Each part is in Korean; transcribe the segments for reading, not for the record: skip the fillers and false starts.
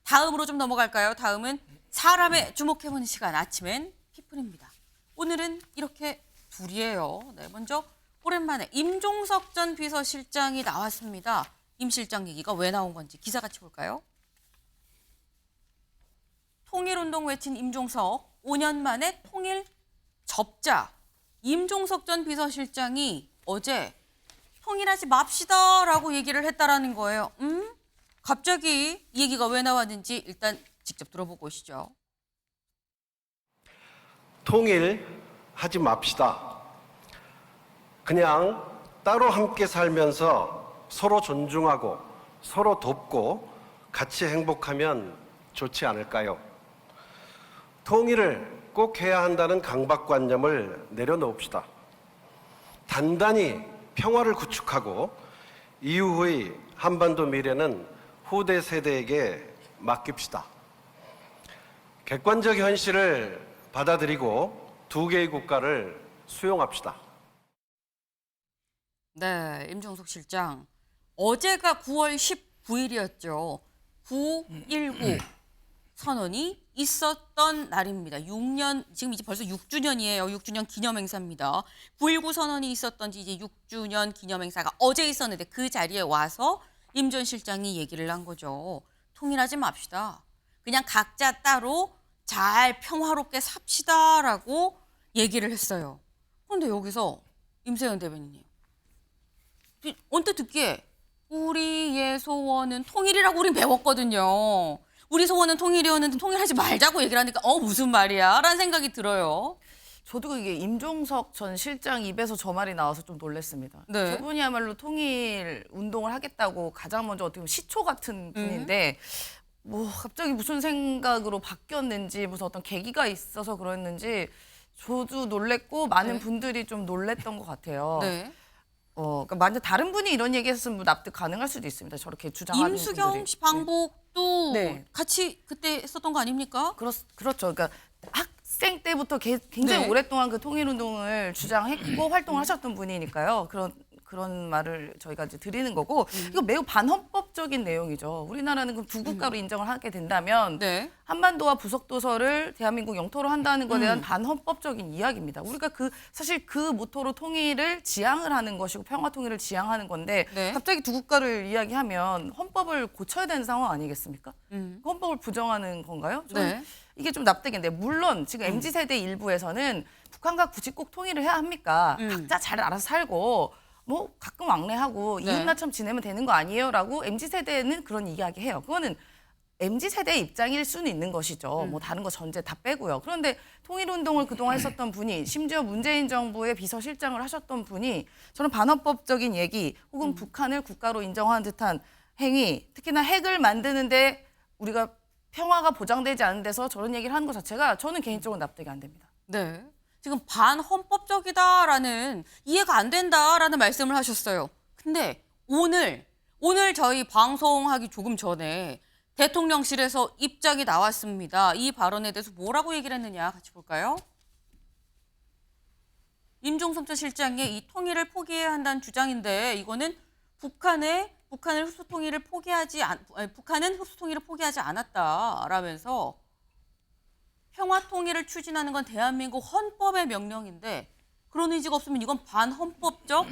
다음으로 좀 넘어갈까요? 다음은 사람의 주목해보는 시간, 아침엔 피플입니다. 오늘은 이렇게 둘이에요. 네, 먼저 오랜만에 임종석 전 비서실장이 나왔습니다. 임 실장 얘기가 왜 나온 건지 기사 같이 볼까요? 통일운동 외친 임종석, 5년 만에 통일 접자. 임종석 전 비서실장이 어제 통일하지 맙시다라고 얘기를 했다라는 거예요. 갑자기 이 얘기가 왜 나왔는지 일단 직접 들어보고 오시죠. 통일하지 맙시다. 그냥 따로 함께 살면서 서로 존중하고 서로 돕고 같이 행복하면 좋지 않을까요? 통일을 꼭 해야 한다는 강박관념을 내려놓읍시다. 단단히 평화를 구축하고 이후의 한반도 미래는 후대 세대에게 맡깁시다. 객관적 현실을 받아들이고 두 개의 국가를 수용합시다. 네, 임종석 실장. 어제가 9월 19일이었죠. 9.19 선언이 있었던 날입니다. 6년, 지금 이제 벌써 6주년이에요. 6주년 기념행사입니다. 9.19 선언이 있었던 지 이제 6주년 기념행사가 어제 있었는데 그 자리에 와서 임 전 실장이 얘기를 한 거죠. 통일하지 맙시다. 그냥 각자 따로 잘 평화롭게 삽시다라고 얘기를 했어요. 그런데 여기서 임세현 대변인님. 언뜻 듣기에 우리의 소원은 통일이라고 우린 배웠거든요. 우리 소원은 통일이었는데 통일하지 말자고 얘기를 하니까 무슨 말이야? 라는 생각이 들어요. 저도 이게 임종석 전 실장 입에서 저 말이 나와서 좀 놀랐습니다. 네. 저분이야말로 통일 운동을 하겠다고 가장 먼저 어떻게 보면 시초 같은 분인데 뭐 갑자기 무슨 생각으로 바뀌었는지 무슨 어떤 계기가 있어서 그랬는지 저도 놀랬고 많은 네. 분들이 좀 놀랬던 것 같아요. 네. 그러니까 만약 다른 분이 이런 얘기했으면 납득 가능할 수도 있습니다. 저렇게 주장하는 임수경 분들이. 씨 방북도 네. 같이 그때 했었던 거 아닙니까? 그렇죠. 그러니까 학생 때부터 굉장히 네. 오랫동안 그 통일운동을 주장했고 활동을 하셨던 분이니까요. 그런 말을 저희가 이제 드리는 거고 이거 매우 반헌법적인 내용이죠. 우리나라는 그럼 두 국가로 인정을 하게 된다면 네. 한반도와 부속도서를 대한민국 영토로 한다는 것에 대한 반헌법적인 이야기입니다. 우리가 사실 그 모토로 통일을 지향을 하는 것이고 평화 통일을 지향하는 건데 네. 갑자기 두 국가를 이야기하면 헌법을 고쳐야 되는 상황 아니겠습니까? 헌법을 부정하는 건가요? 저는 네. 이게 좀 납득인데 물론 지금 MZ세대 일부에서는 북한과 굳이 꼭 통일을 해야 합니까? 각자 잘 알아서 살고 뭐 가끔 왕래하고 네. 이웃나처럼 지내면 되는 거 아니에요? 라고 MZ세대는 그런 이야기해요. 그거는 MZ세대의 입장일 수는 있는 것이죠. 뭐 다른 거 전제 다 빼고요. 그런데 통일운동을 그동안 했었던 분이 심지어 문재인 정부의 비서실장을 하셨던 분이 저는 반헌법적인 얘기 혹은 북한을 국가로 인정하는 듯한 행위 특히나 핵을 만드는데 우리가 평화가 보장되지 않은 데서 저런 얘기를 하는 것 자체가 저는 개인적으로 납득이 안 됩니다. 네. 지금 반헌법적이다라는 이해가 안 된다라는 말씀을 하셨어요. 근데 오늘 저희 방송하기 조금 전에 대통령실에서 입장이 나왔습니다. 이 발언에 대해서 뭐라고 얘기를 했느냐 같이 볼까요? 임종석 전 실장의 이 통일을 포기해야 한다는 주장인데 이거는 북한은 흡수 통일을 포기하지 않았다라면서 평화 통일을 추진하는 건 대한민국 헌법의 명령인데 그런 의지가 없으면 이건 반헌법적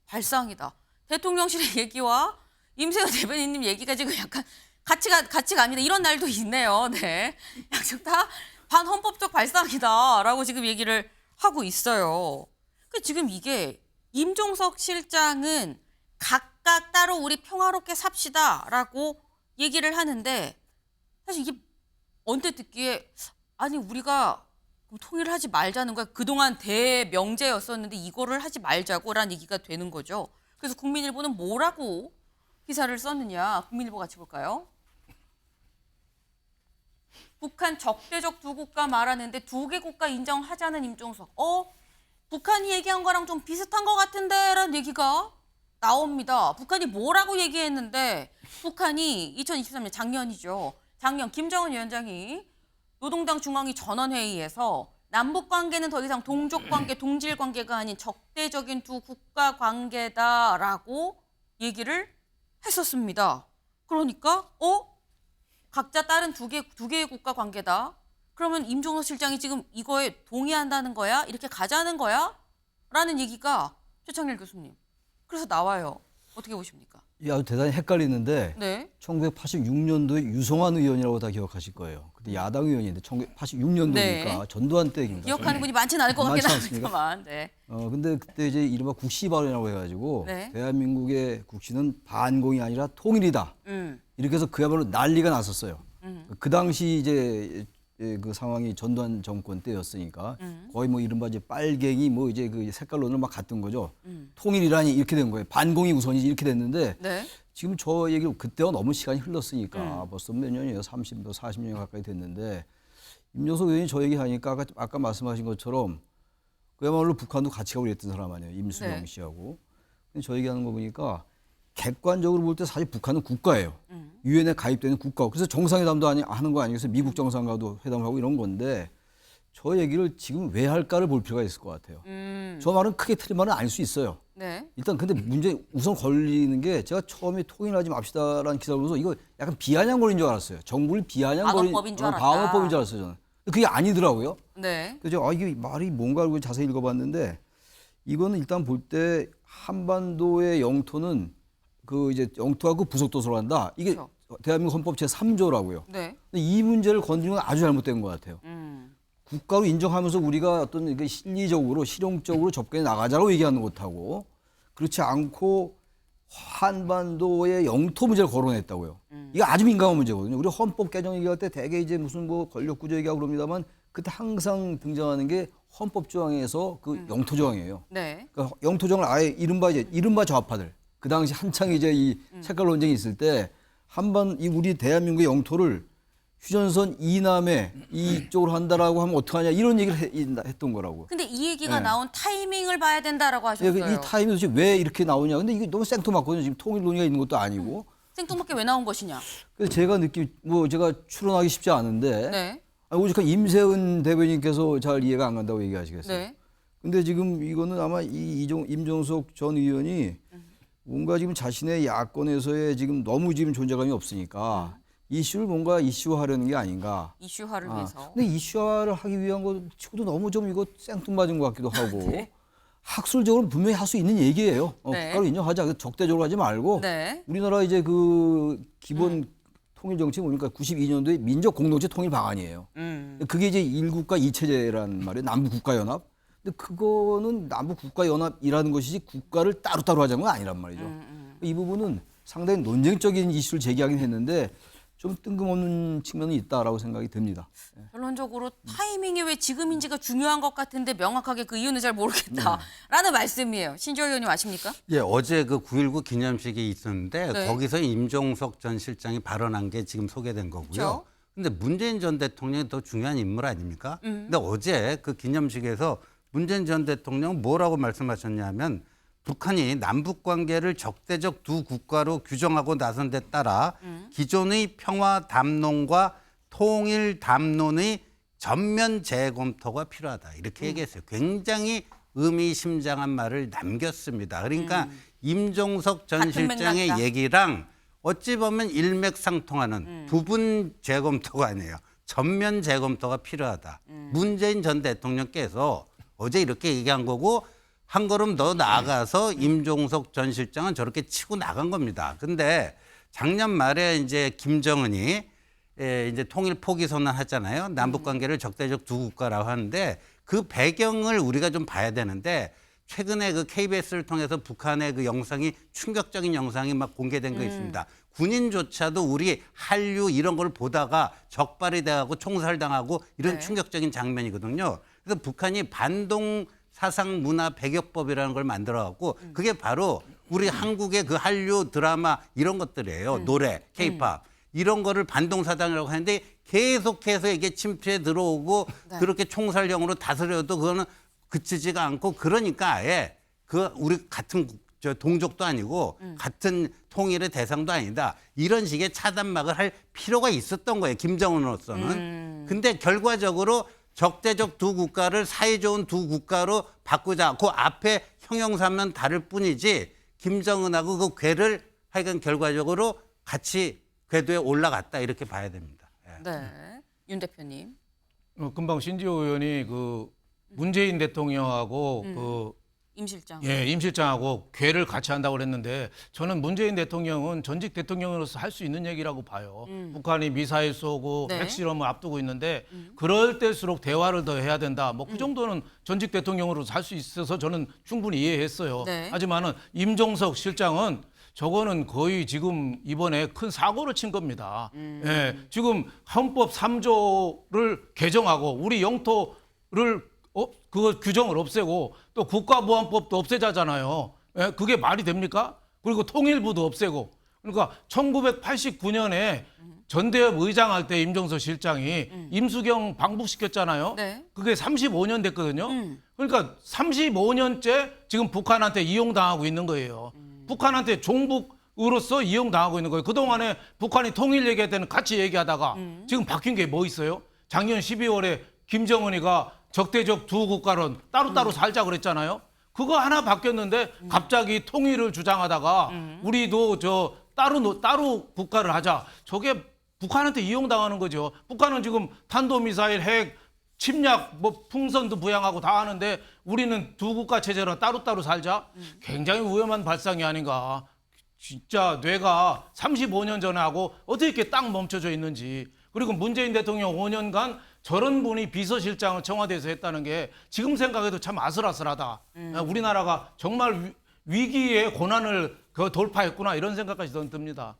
발상이다. 대통령실의 얘기와 임세현 대변인님 얘기가 지금 약간 같이 갑니다. 이런 날도 있네요. 네, 양쪽 다 반헌법적 발상이다라고 지금 얘기를 하고 있어요. 지금 이게 임종석 실장은 각각 따로 우리 평화롭게 삽시다라고 얘기를 하는데 사실 이게 언뜻 듣기에 아니 우리가 통일을 하지 말자는 거야. 그동안 대명제였었는데 이거를 하지 말자고라는 얘기가 되는 거죠. 그래서 국민일보는 뭐라고 기사를 썼느냐. 국민일보 같이 볼까요? 북한 적대적 두 국가 말하는데 두 개 국가 인정하자는 임종석. 북한이 얘기한 거랑 좀 비슷한 것 같은데 라는 얘기가 나옵니다. 북한이 뭐라고 얘기했는데 북한이 2023년 작년 김정은 위원장이 노동당 중앙위 전원회의에서 남북 관계는 더 이상 동족 관계, 동질 관계가 아닌 적대적인 두 국가 관계다라고 얘기를 했었습니다. 그러니까 각자 다른 두 개의 국가 관계다. 그러면 임종석 실장이 지금 이거에 동의한다는 거야? 이렇게 가자는 거야? 라는 얘기가 최창렬 교수님. 그래서 나와요. 어떻게 보십니까? 아주 대단히 헷갈리는데 네. 1986년도에 유성환 의원이라고 다 기억하실 거예요. 그때 야당 의원인데 1986년도니까 네. 전두환 때입니다. 기억하는 분이 많지는 않을 것 같긴 많지 않습니까? 합니다만. 네. 근데 그때 이제 이른바 국시 발언이라고 해가지고 네. 대한민국의 국시는 반공이 아니라 통일이다. 이렇게 해서 그야말로 난리가 났었어요. 그 당시 이제 그 상황이 전두환 정권 때였으니까 거의 뭐 이른바 이제 빨갱이 뭐 이제 그 색깔론을 막 갔던 거죠. 통일이라니 이렇게 된 거예요. 반공이 우선이지 이렇게 됐는데 네. 지금 저 얘기를 그때와 너무 시간이 흘렀으니까 벌써 몇 년이에요. 30도 40년 가까이 됐는데 임종석 의원이 저 얘기하니까 아까 말씀하신 것처럼 그야말로 북한도 같이 가고 그랬던 사람 아니에요. 임수영 네. 씨하고. 근데 저 얘기하는 거 보니까 객관적으로 볼 때 사실 북한은 국가예요. 유엔에 가입되는 국가고 그래서 정상회담도 하는 거 아니겠어요? 미국 정상과도 회담하고 이런 건데 저 얘기를 지금 왜 할까를 볼 필요가 있을 것 같아요. 저 말은 크게 틀린 말은 아닐 수 있어요. 네. 일단 근데 문제 우선 걸리는 게 제가 처음에 통일하지 맙시다라는 기사를 보면서 이거 약간 비아냥거리는 줄 알았어요. 정부를 비아냥거리는 방어법인 줄 알았다. 방어법인 줄 알았어요. 저는. 근데 그게 아니더라고요. 네. 그래서 이게 말이 뭔가 하고 자세히 읽어봤는데 이거는 일단 볼 때 한반도의 영토는 그 이제 영토하고 부속도서로 한다. 이게 그렇죠. 대한민국 헌법 제3조라고요. 네. 근데 이 문제를 건드리는 건 아주 잘못된 것 같아요. 국가로 인정하면서 우리가 어떤 이게 실리적으로 실용적으로 접근해 나가자고 얘기하는 것하고 그렇지 않고 한반도의 영토 문제를 거론했다고요. 이게 아주 민감한 문제거든요. 우리 헌법 개정 얘기할 때 대개 이제 무슨 뭐 권력 구조 얘기하고 그럽니다만 그때 항상 등장하는 게 헌법 조항에서 그 영토 조항이에요. 네. 그러니까 영토 조항을 아예 이른바 좌파들 그 당시 한창 이제 이 색깔 논쟁이 있을 때 이 우리 대한민국의 영토를 휴전선 이남에 이쪽으로 한다라고 하면 어떡하냐 이런 얘기를 했던 거라고. 근데 이 얘기가 네. 나온 타이밍을 봐야 된다라고 하셨어요. 이 타임이 도대체 왜 이렇게 나오냐. 근데 이게 너무 생뚱맞거든요. 지금 통일 논의가 있는 것도 아니고. 생뚱맞게 왜 나온 것이냐. 그래서 제가 제가 추론하기 쉽지 않은데. 네. 오죽한 임세은 대변인께서 잘 이해가 안 간다고 얘기하시겠어요. 네. 근데 지금 이거는 아마 임종석 전 의원이 뭔가 지금 자신의 야권에서의 지금 너무 지금 존재감이 없으니까 이슈를 뭔가 이슈화하려는 게 아닌가. 이슈화를 위해서. 근데 이슈화를 하기 위한 것 치고도 너무 좀 이거 생뚱맞은 것 같기도 하고 학술적으로 분명히 할 수 있는 얘기예요. 네. 국가로 인정하자. 적대적으로 하지 말고 네. 우리나라 이제 그 기본 통일 정책이 보니까 92년도에 민족 공동체 통일 방안이에요. 그게 이제 1국가 2체제란 말이에요. 남북 국가 연합. 근데 그거는 남북 국가 연합이라는 것이지 국가를 따로따로 하자는 건 아니란 말이죠. 이 부분은 상당히 논쟁적인 이슈를 제기하긴 했는데 좀 뜬금없는 측면이 있다라고 생각이 듭니다. 결론적으로 타이밍이 왜 지금인지가 중요한 것 같은데 명확하게 그 이유는 잘 모르겠다라는 말씀이에요. 신지호 의원님 아십니까? 예, 어제 그 9.19 기념식이 있었는데 네. 거기서 임종석 전 실장이 발언한 게 지금 소개된 거고요. 그렇죠. 근데 문재인 전 대통령이 더 중요한 인물 아닙니까? 근데 어제 그 기념식에서 문재인 전 대통령 뭐라고 말씀하셨냐면 북한이 남북 관계를 적대적 두 국가로 규정하고 나선 데 따라 기존의 평화 담론과 통일 담론의 전면 재검토가 필요하다. 이렇게 얘기했어요. 굉장히 의미심장한 말을 남겼습니다. 그러니까 임종석 전 같은 실장의 맥락이다. 얘기랑 어찌 보면 일맥상통하는 부분 재검토가 아니에요. 전면 재검토가 필요하다. 문재인 전 대통령께서 어제 이렇게 얘기한 거고 한 걸음 더 나아가서 임종석 전 실장은 저렇게 치고 나간 겁니다. 근데 작년 말에 이제 김정은이 이제 통일 포기 선언하잖아요. 남북 관계를 적대적 두 국가라고 하는데 그 배경을 우리가 좀 봐야 되는데 최근에 그 KBS를 통해서 북한의 그 영상이 충격적인 영상이 막 공개된 거 있습니다. 군인조차도 우리 한류 이런 걸 보다가 적발이 돼가고 총살당하고 이런 네. 충격적인 장면이거든요. 그래서 북한이 반동 사상 문화 배격법이라는 걸 만들어갖고 그게 바로 우리 한국의 그 한류 드라마 이런 것들이에요. 노래, 케이팝 이런 거를 반동사당이라고 하는데 계속해서 이게 침투에 들어오고 네. 그렇게 총살령으로 다스려도 그거는 그치지가 않고 그러니까 아예 그 우리 같은 동족도 아니고 같은 통일의 대상도 아니다. 이런 식의 차단막을 할 필요가 있었던 거예요. 김정은으로서는. 근데 결과적으로 적대적 두 국가를 사이좋은 두 국가로 바꾸자. 그 앞에 형용사면 다를 뿐이지 김정은하고 그 궤를 하여간 결과적으로 같이 궤도에 올라갔다 이렇게 봐야 됩니다. 예. 네. 윤 대표님. 금방 신지호 의원이 그 문재인 대통령하고 임 실장. 임 실장하고 궤를 같이 한다고 그랬는데 저는 문재인 대통령은 전직 대통령으로서 할 수 있는 얘기라고 봐요. 북한이 미사일 쏘고 네. 핵실험을 앞두고 있는데 그럴 때일수록 대화를 더 해야 된다. 뭐 그 정도는 전직 대통령으로서 할 수 있어서 저는 충분히 이해했어요. 네. 하지만은 임종석 실장은 저거는 거의 지금 이번에 큰 사고를 친 겁니다. 예, 지금 헌법 3조를 개정하고 우리 영토를 그 규정을 없애고 또 국가보안법도 없애자잖아요. 예, 그게 말이 됩니까? 그리고 통일부도 없애고. 그러니까 1989년에 전대협 의장할 때 임종석 실장이 임수경 방북시켰잖아요. 네. 그게 35년 됐거든요. 그러니까 35년째 지금 북한한테 이용당하고 있는 거예요. 북한한테 종북으로서 이용당하고 있는 거예요. 그동안에 북한이 통일 얘기할 때는 같이 얘기하다가 지금 바뀐 게 뭐 있어요? 작년 12월에 김정은이가 적대적 두 국가론 따로따로 살자 그랬잖아요. 그거 하나 바뀌었는데 갑자기 통일을 주장하다가 우리도 저 따로 국가를 하자. 저게 북한한테 이용당하는 거죠. 북한은 지금 탄도미사일, 핵, 침략, 뭐 풍선도 부양하고 다 하는데 우리는 두 국가 체제로 따로따로 살자. 굉장히 위험한 발상이 아닌가. 진짜 뇌가 35년 전에 하고 어떻게 이렇게 딱 멈춰져 있는지. 그리고 문재인 대통령 5년간 저런 분이 비서실장을 청와대에서 했다는 게 지금 생각해도 참 아슬아슬하다. 우리나라가 정말 위기의 고난을 돌파했구나 이런 생각까지 듭니다.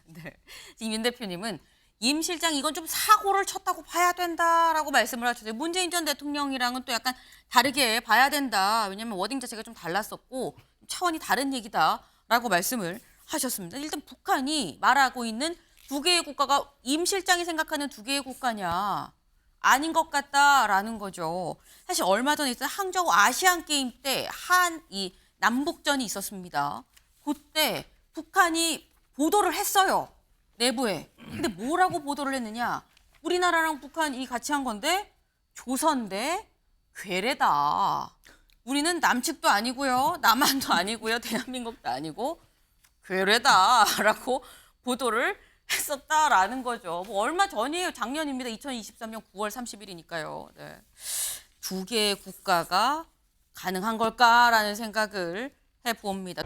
네. 지금 윤 대표님은 임 실장 이건 좀 사고를 쳤다고 봐야 된다라고 말씀을 하셨어요. 문재인 전 대통령이랑은 또 약간 다르게 봐야 된다. 왜냐하면 워딩 자체가 좀 달랐었고 차원이 다른 얘기다라고 말씀을 하셨습니다. 일단 북한이 말하고 있는 두 개의 국가가 임 실장이 생각하는 두 개의 국가냐 아닌 것 같다라는 거죠. 사실 얼마 전에 있었던 항저우 아시안 게임 때 이 남북전이 있었습니다. 그때 북한이 보도를 했어요. 내부에. 근데 뭐라고 보도를 했느냐. 우리나라랑 북한이 같이 한 건데 조선대 괴뢰다. 우리는 남측도 아니고요. 남한도 아니고요. 대한민국도 아니고 괴뢰다라고 보도를 했었다라는 거죠. 뭐 얼마 전이에요. 작년입니다. 2023년 9월 30일이니까요. 네. 두 개의 국가가 가능한 걸까라는 생각을 해봅니다.